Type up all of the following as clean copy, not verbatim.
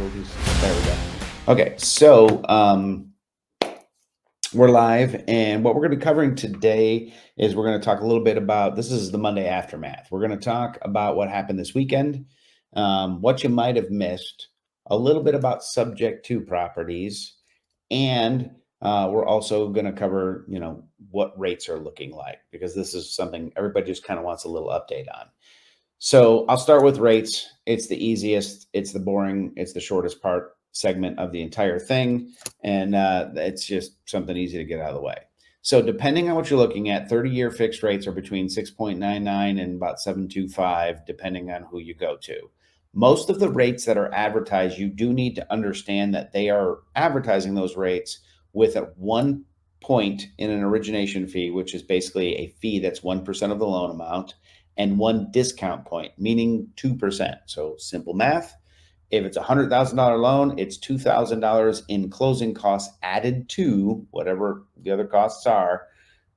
difficulties. There we go. Okay, so we're live, and what we're going to be covering today is we're going to talk a little bit about, this is the Monday aftermath. We're going to talk about what happened this weekend, what you might have missed, a little bit about subject to properties, and we're also going to cover, what rates are looking like, because this is something everybody just kind of wants a little update on. So I'll start with rates. It's the easiest, it's the boring, it's the shortest segment of the entire thing. And it's just something easy to get out of the way. So depending on what you're looking at, 30-year fixed rates are between 6.99 and about 7.25, depending on who you go to. Most of the rates that are advertised, you do need to understand that they are advertising those rates with a 1 point in an origination fee, which is basically a fee that's 1% of the loan amount, and 1 discount point, meaning 2%. So simple math. If it's a $100,000 loan, it's $2,000 in closing costs added to whatever the other costs are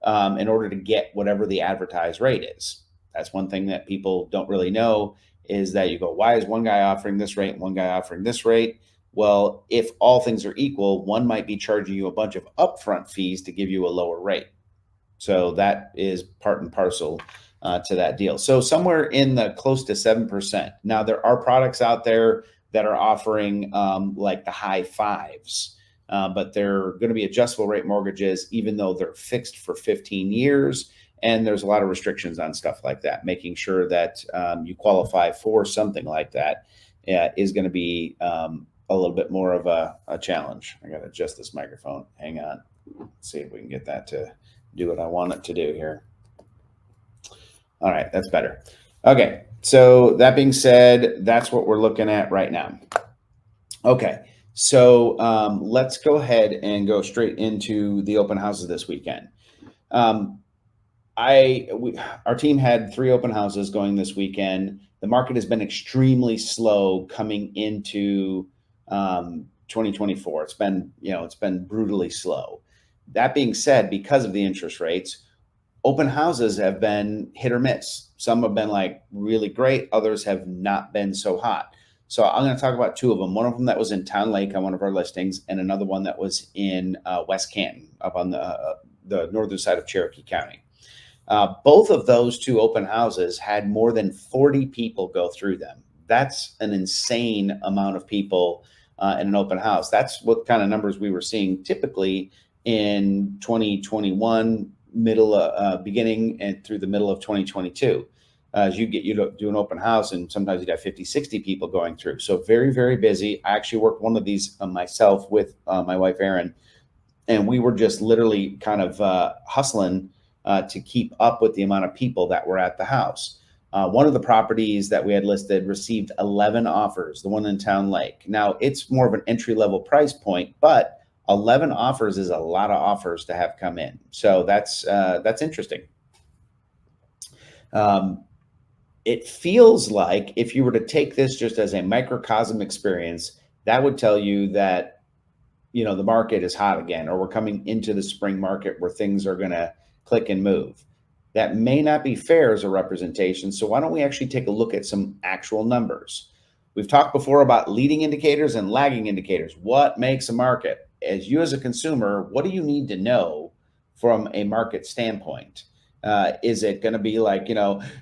in order to get whatever the advertised rate is. That's one thing that people don't really know, is that you go, why is one guy offering this rate and one guy offering this rate? Well, if all things are equal, one might be charging you a bunch of upfront fees to give you a lower rate. So that is part and parcel to that deal. So somewhere in the close to 7%. Now, there are products out there that are offering like the high fives, but they're going to be adjustable rate mortgages, even though they're fixed for 15 years. And there's a lot of restrictions on stuff like that. Making sure that you qualify for something like that is going to be a little bit more of a challenge. I got to adjust this microphone. Hang on. Let's see if we can get that to do what I want it to do here. All right, that's better. Okay, so that being said, that's what we're looking at right now. Okay, so let's go ahead and go straight into the open houses this weekend. Our team had 3 open houses going this weekend. The market has been extremely slow coming into 2024. It's been brutally slow. That being said, because of the interest rates, open houses have been hit or miss. Some have been like really great. Others have not been so hot. So I'm going to talk about 2 of them. One of them that was in Town Lake on one of our listings, and another one that was in West Canton up on the northern side of Cherokee County. Both of those 2 open houses had more than 40 people go through them. That's an insane amount of people in an open house. That's what kind of numbers we were seeing typically in 2021, beginning and through the middle of 2022. As you do an open house, and sometimes you'd have 50, 60 people going through. So very, very busy. I actually worked one of these myself with my wife, Erin, and we were just literally kind of hustling to keep up with the amount of people that were at the house. One of the properties that we had listed received 11 offers, the one in Town Lake. Now, it's more of an entry-level price point, but 11 offers is a lot of offers to have come in. So that's interesting. It feels like if you were to take this just as a microcosm experience, that would tell you that, the market is hot again, or we're coming into the spring market where things are going to click and move. That may not be fair as a representation. So why don't we actually take a look at some actual numbers? We've talked before about leading indicators and lagging indicators. What makes a market? As you as a consumer, what do you need to know from a market standpoint? Is it going to be like,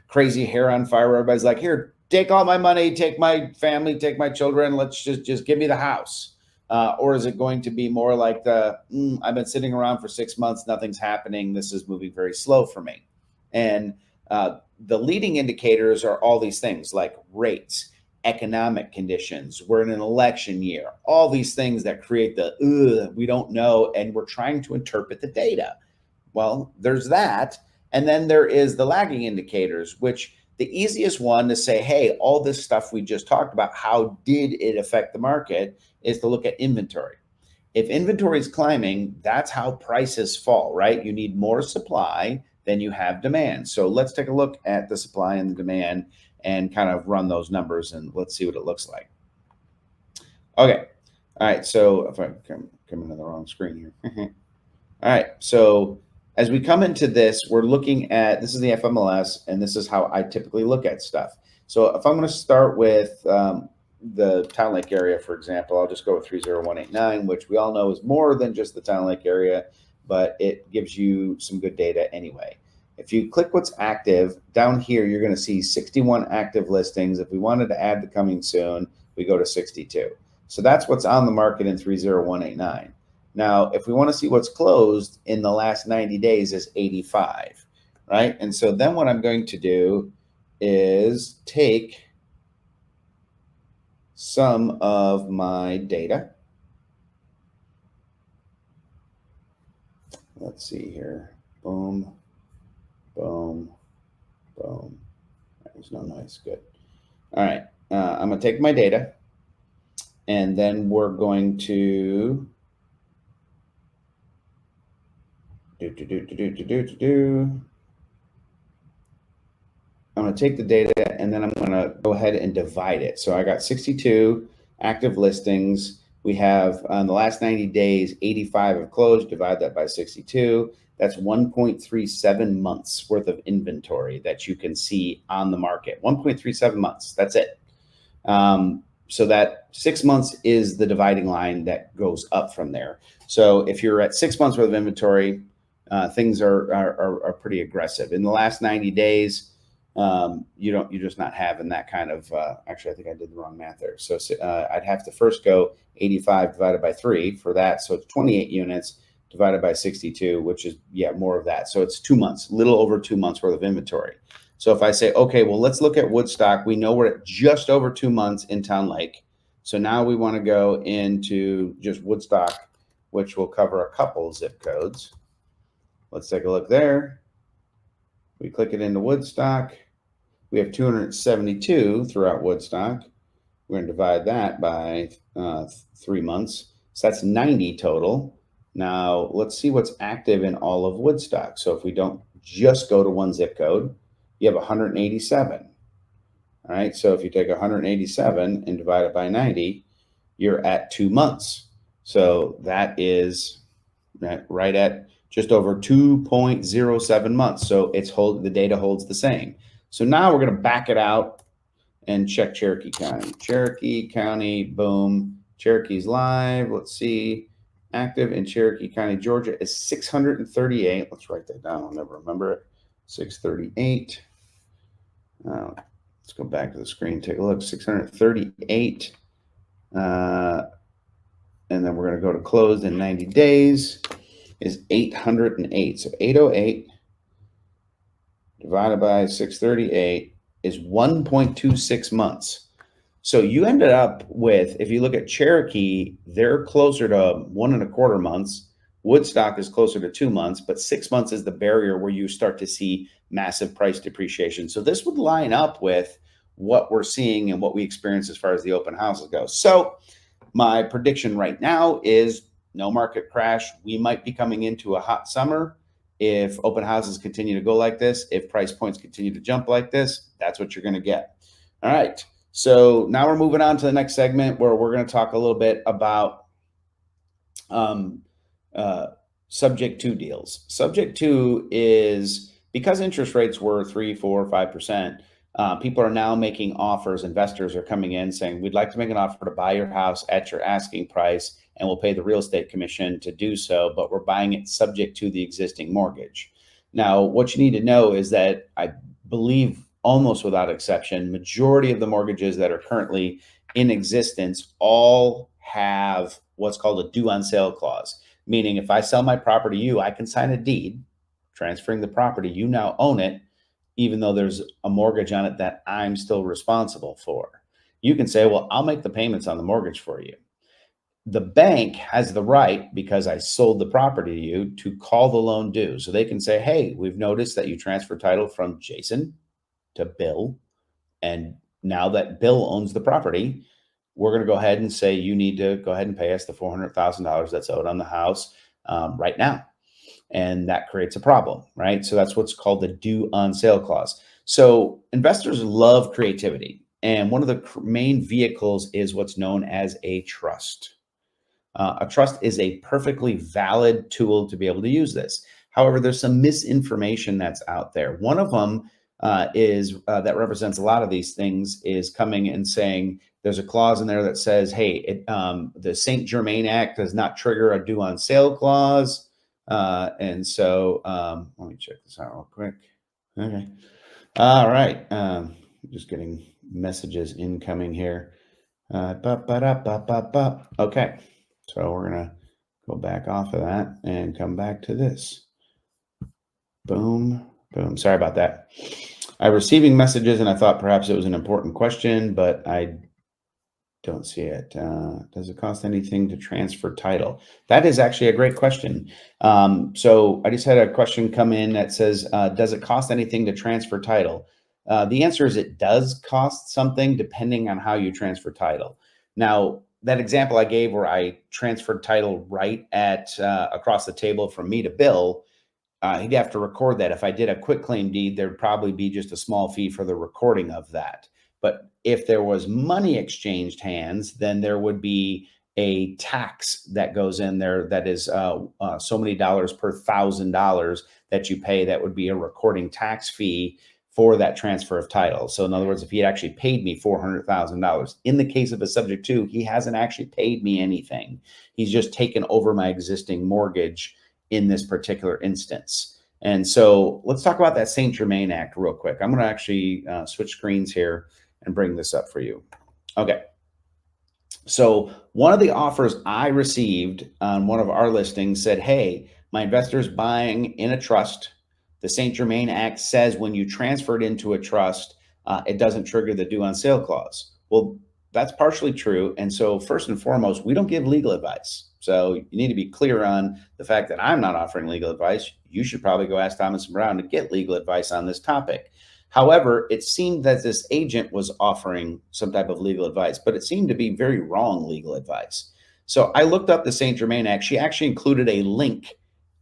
crazy hair on fire where everybody's like, here, take all my money, take my family, take my children, let's just give me the house? Or is it going to be more like I've been sitting around for 6 months, nothing's happening, this is moving very slow for me? And the leading indicators are all these things like rates, economic conditions. We're in an election year, all these things that create we don't know, and we're trying to interpret the data. Well, there's that. And then there is the lagging indicators, which the easiest one to say, hey, all this stuff we just talked about, how did it affect the market, is to look at inventory. If inventory is climbing, that's how prices fall, right? You need more supply than you have demand. So let's take a look at the supply and the demand and kind of run those numbers, and let's see what it looks like. Okay. All right. So if I come into the wrong screen here. All right. So as we come into this, we're looking at, this is the FMLS, and this is how I typically look at stuff. So if I'm going to start with the Town Lake area, for example, I'll just go with 30189, which we all know is more than just the Town Lake area, but it gives you some good data anyway. If you click what's active down here, you're going to see 61 active listings. If we wanted to add the coming soon, we go to 62. So that's what's on the market in 30189. Now, if we want to see what's closed in the last 90 days is 85, right? And so then what I'm going to do is take some of my data. Let's see here. Boom, boom, boom. There's no noise. Good. All right. I'm going to take my data, and then we're going to I'm going to take the data, and then I'm going to go ahead and divide it. So I got 62 active listings. We have on the last 90 days, 85 have closed. Divide that by 62. That's 1.37 months worth of inventory that you can see on the market. 1.37 months. That's it. So that 6 months is the dividing line that goes up from there. So if you're at 6 months worth of inventory, things are pretty aggressive. In the last 90 days, you're just not having that kind of, actually, I think I did the wrong math there. So I'd have to first go 85 divided by 3 for that. So it's 28 units divided by 62, which is, more of that. So it's 2 months, little over 2 months worth of inventory. So if I say, okay, well, let's look at Woodstock. We know we're at just over 2 months in Town Lake. So now we want to go into just Woodstock, which will cover a couple zip codes. Let's take a look there. We click it into Woodstock. We have 272 throughout Woodstock. We're going to divide that by 3 months. So that's 90 total. Now let's see what's active in all of Woodstock. So if we don't just go to one zip code, you have 187. All right. So if you take 187 and divide it by 90, you're at 2 months. So that is right at just over 2.07 months. So the data holds the same. So now we're going to back it out and check Cherokee County. Cherokee County, boom. Cherokee's live. Let's see. Active in Cherokee County, Georgia is 638. Let's write that down. I'll never remember it. 638. Let's go back to the screen. Take a look. 638. And then we're going to go to closed in 90 days is 808. So 808 divided by 638 is 1.26 months. So you ended up with, if you look at Cherokee, they're closer to 1.25 months. Woodstock is closer to 2 months, but 6 months is the barrier where you start to see massive price depreciation. So this would line up with what we're seeing and what we experience as far as the open houses go. So my prediction right now is no market crash. We might be coming into a hot summer. If open houses continue to go like this, if price points continue to jump like this, that's what you're going to get. All right. So now we're moving on to the next segment where we're going to talk a little bit about subject to deals. Subject to is because interest rates were 3, 4, 5%. People are now making offers. Investors are coming in saying, we'd like to make an offer to buy your house at your asking price, and we'll pay the real estate commission to do so, but we're buying it subject to the existing mortgage. Now, what you need to know is that I believe almost without exception, majority of the mortgages that are currently in existence all have what's called a due on sale clause, meaning if I sell my property to you, I can sign a deed transferring the property. You now own it, even though there's a mortgage on it that I'm still responsible for. You can say, well, I'll make the payments on the mortgage for you. The bank has the right, because I sold the property to you, to call the loan due. So they can say, hey, we've noticed that you transfer title from Jason to Bill. And now that Bill owns the property, we're going to go ahead and say, you need to go ahead and pay us the $400,000 that's owed on the house right now. And that creates a problem, right? So that's what's called the due on sale clause. So investors love creativity. And one of the main vehicles is what's known as a trust. A trust is a perfectly valid tool to be able to use this. However, there's some misinformation that's out there. One of them is that represents a lot of these things is coming and saying there's a clause in there that says, hey, the St. Germain Act does not trigger a due on sale clause. And so let me check this out real quick. Okay. All right. Just getting messages incoming here. Okay. So we're going to go back off of that and come back to this. Boom, boom. Sorry about that. I'm receiving messages and I thought perhaps it was an important question, but I don't see it. Does it cost anything to transfer title? That is actually a great question. So I just had a question come in that says, does it cost anything to transfer title? The answer is it does cost something depending on how you transfer title. Now, that example I gave where I transferred title right at across the table from me to Bill, he'd have to record that. If I did a quitclaim deed, there'd probably be just a small fee for the recording of that. But if there was money exchanged hands, then there would be a tax that goes in there that is so many dollars per $1,000 that you pay. That would be a recording tax fee for that transfer of title. So in other words, if he had actually paid me $400,000, in the case of a subject to, he hasn't actually paid me anything. He's just taken over my existing mortgage in this particular instance. And so let's talk about that St. Germain Act real quick. I'm going to actually switch screens here and bring this up for you. Okay. So one of the offers I received on one of our listings said, hey, my investor's buying in a trust. The St. Germain Act says when you transfer it into a trust, it doesn't trigger the due on sale clause. Well, that's partially true. And so first and foremost, we don't give legal advice. So you need to be clear on the fact that I'm not offering legal advice. You should probably go ask Thomas & Brown to get legal advice on this topic. However, it seemed that this agent was offering some type of legal advice, but it seemed to be very wrong legal advice. So I looked up the St. Germain Act. She actually included a link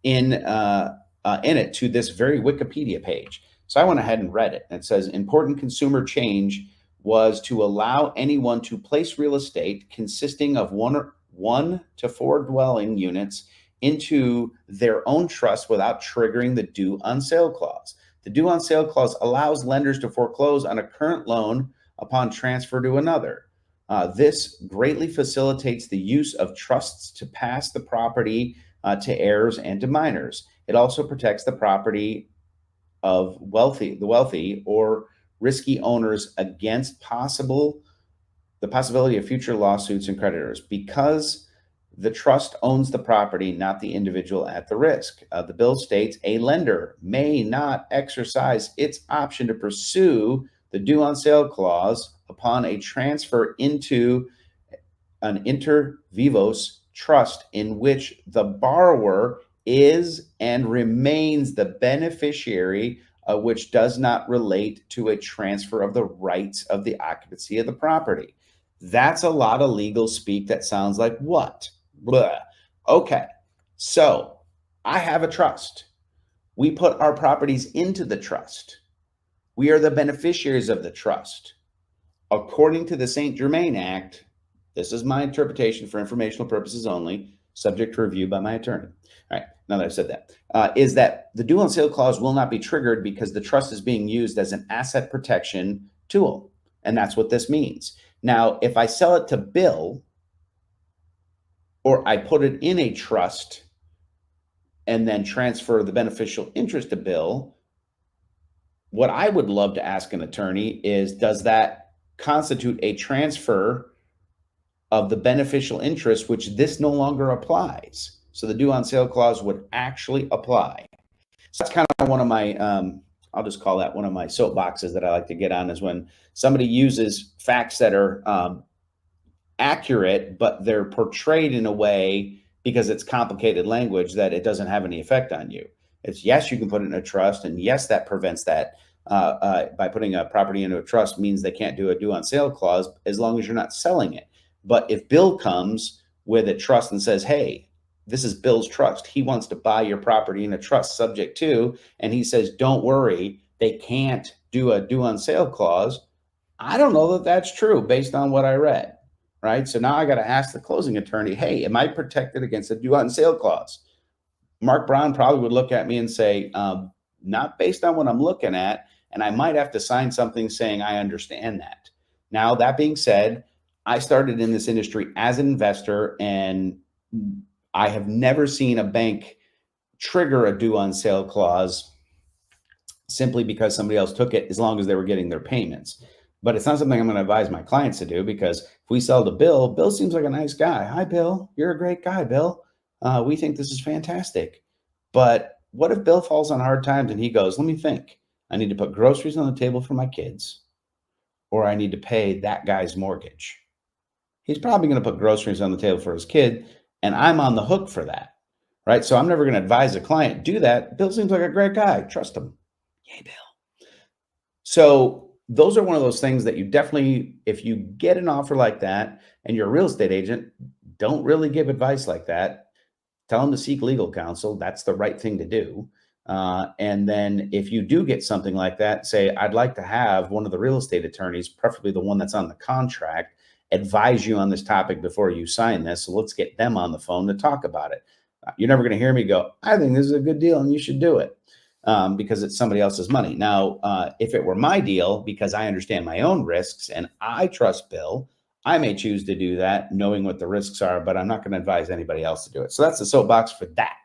in it to this very Wikipedia page. So I went ahead and read it. It says, important consumer change was to allow anyone to place real estate consisting of one to four dwelling units into their own trust without triggering the due on sale clause. The due on sale clause allows lenders to foreclose on a current loan upon transfer to another. This greatly facilitates the use of trusts to pass the property to heirs and to minors. It also protects the property of the wealthy or risky owners against the possibility of future lawsuits and creditors, because the trust owns the property, not the individual at the risk. The bill states a lender may not exercise its option to pursue the due on sale clause upon a transfer into an inter vivos trust in which the borrower is and remains the beneficiary, which does not relate to a transfer of the rights of the occupancy of the property. That's a lot of legal speak that sounds like what? Blah. Okay, so I have a trust. We put our properties into the trust. We are the beneficiaries of the trust. According to the St. Germain Act, this is my interpretation for informational purposes only, subject to review by my attorney. All right, now that I've said that, is that the due on sale clause will not be triggered because the trust is being used as an asset protection tool. And that's what this means. Now, if I sell it to Bill, or I put it in a trust and then transfer the beneficial interest to Bill, what I would love to ask an attorney is, does that constitute a transfer of the beneficial interest, which this no longer applies? So the due on sale clause would actually apply. So that's kind of one of my, I'll just call that one of my soapboxes that I like to get on, is when somebody uses facts that are accurate, but they're portrayed in a way because it's complicated language that it doesn't have any effect on you. It's yes, you can put it in a trust, and yes, that prevents that. By putting a property into a trust means they can't do a due on sale clause as long as you're not selling it. But if Bill comes with a trust and says, hey, this is Bill's trust, he wants to buy your property in a trust subject to, and he says, don't worry, they can't do a due on sale clause, I don't know that that's true based on what I read, right? So now I got to ask the closing attorney, hey, am I protected against a due on sale clause? Mark Brown probably would look at me and say, not based on what I'm looking at, and I might have to sign something saying I understand that. Now, that being said, I started in this industry as an investor, and I have never seen a bank trigger a due on sale clause simply because somebody else took it, as long as they were getting their payments. But it's not something I'm going to advise my clients to do, because if we sell to Bill, Bill seems like a nice guy. Hi, Bill. You're a great guy, Bill. We think this is fantastic. But what if Bill falls on hard times and he goes, let me think. I need to put groceries on the table for my kids, or I need to pay that guy's mortgage. He's probably going to put groceries on the table for his kid, and I'm on the hook for that. Right. So I'm never going to advise a client, do that. Bill seems like a great guy. Trust him. Yay, Bill. So those are one of those things that you definitely, if you get an offer like that and you're a real estate agent, don't really give advice like that. Tell them to seek legal counsel. That's the right thing to do. And then if you do get something like that, say, I'd like to have one of the real estate attorneys, preferably the one that's on the contract, advise you on this topic before you sign this. So let's get them on the phone to talk about it. You're never going to hear me go, I think this is a good deal and you should do it. Because it's somebody else's money. Now, if it were my deal, because I understand my own risks and I trust Bill, I may choose to do that, knowing what the risks are, but I'm not going to advise anybody else to do it. So that's the soapbox for that.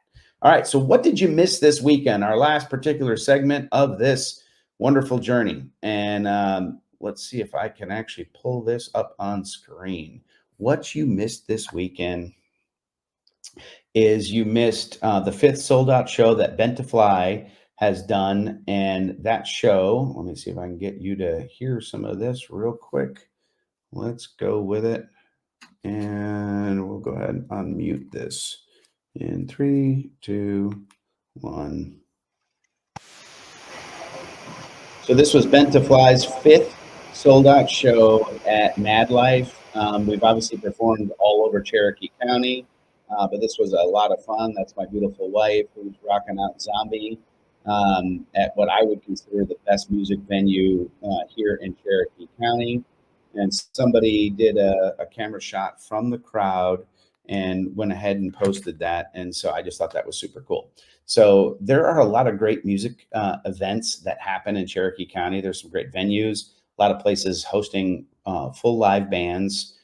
All right. So what did you miss this weekend? Our last particular segment of this wonderful journey. And let's see if I can actually pull this up on screen. What you missed this weekend is you missed the 5th sold out show that Bent to Fly has done. And that show, let me see if I can get you to hear some of this real quick. Let's go with it. And we'll go ahead and unmute this in 3, 2, 1. So this was Bent to Fly's 5th sold out show at Mad Life. We've obviously performed all over Cherokee County, but this was a lot of fun. That's my beautiful wife who's rocking out Zombie at what I would consider the best music venue here in Cherokee County. And somebody did a camera shot from the crowd and went ahead and posted that. And so I just thought that was super cool. So there are a lot of great music events that happen in Cherokee County. There's some great venues, a lot of places hosting full live bands,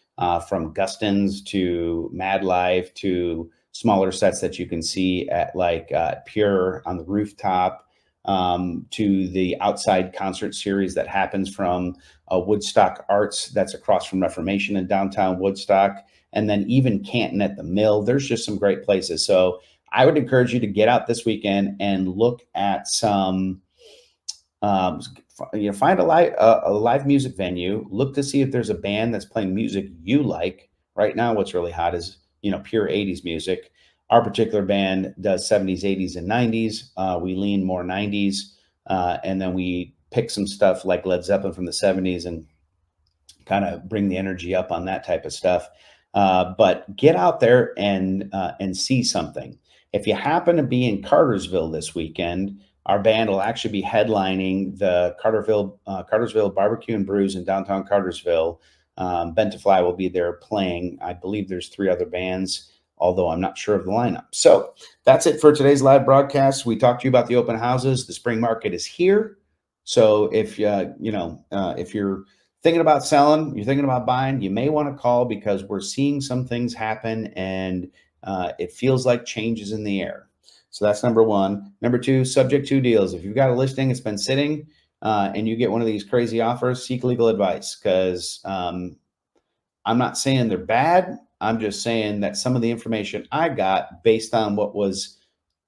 from Gustin's to Mad Life to smaller sets that you can see at like Pure on the rooftop, to the outside concert series that happens from Woodstock Arts that's across from Reformation in downtown Woodstock, and then even Canton at the Mill. There's just some great places. So I would encourage you to get out this weekend and look at some, find a live music venue. Look to see if there's a band that's playing music you like. Right now, what's really hot is, pure 80s music. Our particular band does 70s, 80s, and 90s. We lean more 90s, and then we pick some stuff like Led Zeppelin from the 70s and kind of bring the energy up on that type of stuff. But get out there and see something. If you happen to be in Cartersville this weekend, our band will actually be headlining the Cartersville Barbecue and Brews in downtown Cartersville. Bent to Fly will be there playing. I believe there's 3 other bands, although I'm not sure of the lineup. So that's it for today's live broadcast. We talked to you about the open houses. The spring market is here. So if if you're thinking about selling, you're thinking about buying, you may want to call, because we're seeing some things happen and it feels like change is in the air. So that's number 1. Number 2, subject to deals. If you've got a listing, it's been sitting, and you get one of these crazy offers, seek legal advice, because I'm not saying they're bad. I'm just saying that some of the information I got based on what was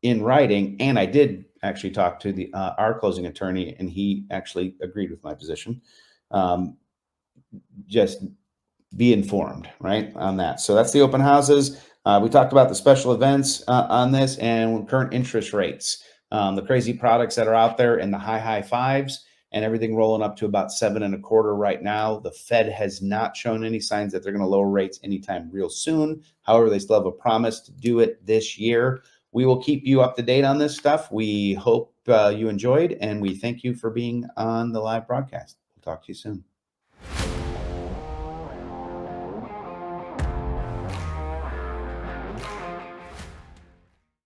in writing, and I did actually talk to our closing attorney, and he actually agreed with my position. Just be informed, right, on that. So that's the open houses. We talked about the special events on this, and current interest rates, the crazy products that are out there in the high fives, and everything rolling up to about 7.25 right now. The Fed has not shown any signs that they're going to lower rates anytime real soon. However, they still have a promise to do it this year. We will keep you up to date on this stuff. We hope you enjoyed, and we thank you for being on the live broadcast. We'll talk to you soon.